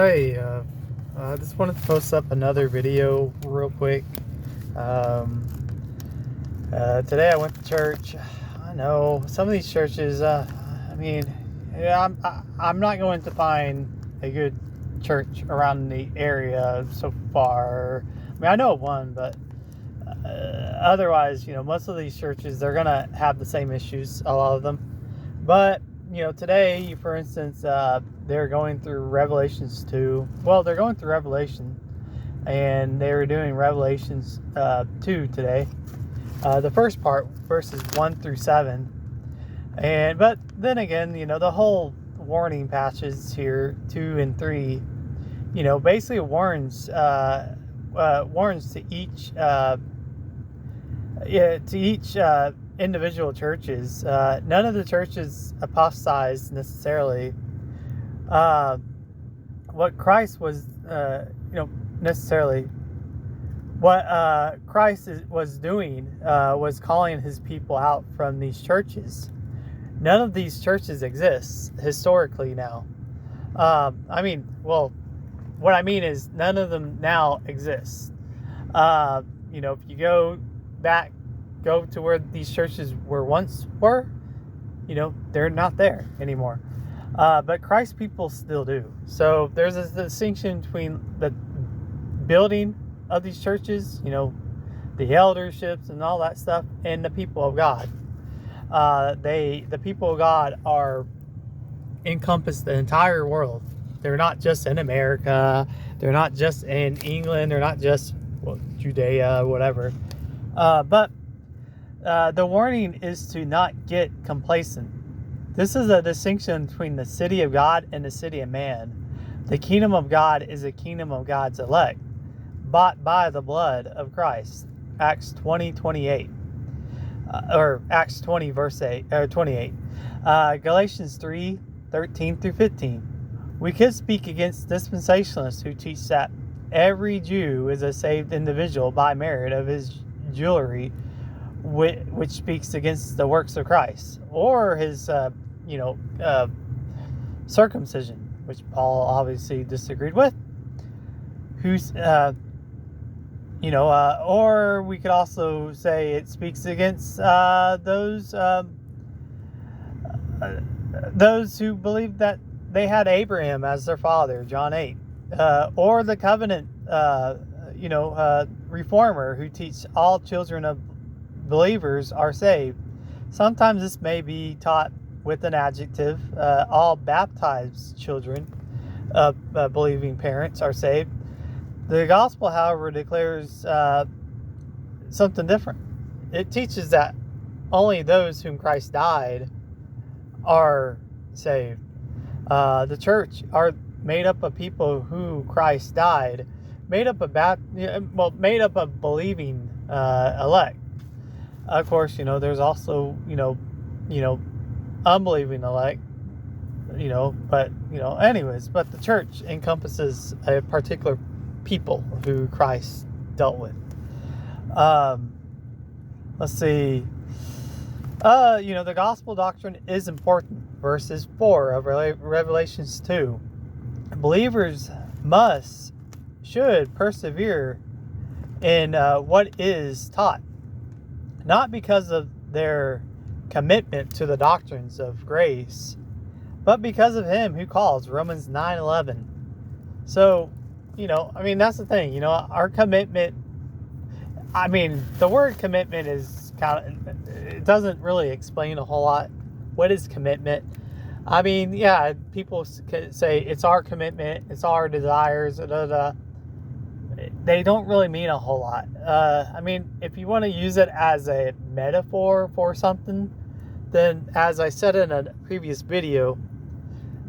Hey, I just wanted to post up another video real quick. Um, Today I went to church. I know some of these churches, I'm not going to find a good church around the area so far. I know of one, but otherwise, most of these churches, they're going to have the same issues, a lot of them. But today, for instance, they're going through Revelations 2. Well, they're going through Revelation, and they were doing Revelations 2 today. The first part, verses 1 through 7. But then again, the whole warning passages here, 2 and 3, basically warns to each individual churches. None of the churches apostatized necessarily. What Christ was, necessarily, what Christ was doing was calling his people out from these churches. None of these churches exist historically now. What I mean is none of them now exist. If you go to where these churches once were, they're not there anymore. But Christ's people still do. So there's a distinction between the building of these churches, the elderships and all that stuff, and the people of God. The people of God encompass the entire world. They're not just in America. They're not just in England. They're not just Judea, whatever. But the warning is to not get complacent. This is a distinction between the city of God and the city of man. The kingdom of God is a kingdom of God's elect, bought by the blood of Christ. Acts 20:28, or Acts 20 verse 28. Galatians 3:13 through 15. We could speak against dispensationalists who teach that every Jew is a saved individual by merit of his jewelry, which speaks against the works of Christ, or his circumcision, which Paul obviously disagreed with. Or we could also say it speaks against those who believe that they had Abraham as their father, John 8, or the covenant reformer who teach all children of believers are saved. Sometimes this may be taught with an adjective. All baptized children of believing parents are saved. The gospel, however, declares something different. It teaches that only those whom Christ died are saved. The church are made up of people who Christ died, made up of believing elect. Of course, there's also unbelieving elect. But the church encompasses a particular people who Christ dealt with. Let's see. The gospel doctrine is important. Verses 4 of Revelations 2. Believers should persevere in what is taught, not because of their commitment to the doctrines of grace, but because of him who calls, Romans 9:11. So, that's the thing, our commitment, the word commitment is it doesn't really explain a whole lot. What is commitment? People say it's our commitment, it's our desires, They don't really mean a whole lot. If you want to use it as a metaphor for something, then as I said in a previous video,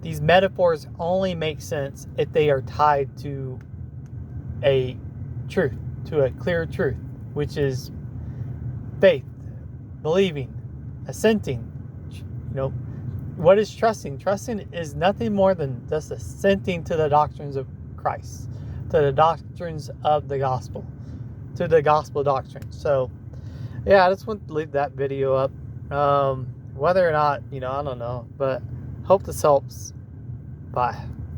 these metaphors only make sense if they are tied to a truth, to a clear truth, which is faith, believing, assenting. What is trusting? Trusting is nothing more than just assenting to the doctrines of Christ, to the doctrines of the gospel, to the gospel doctrine. So, I just want to leave that video up. Whether or not, I don't know, but hope this helps. Bye.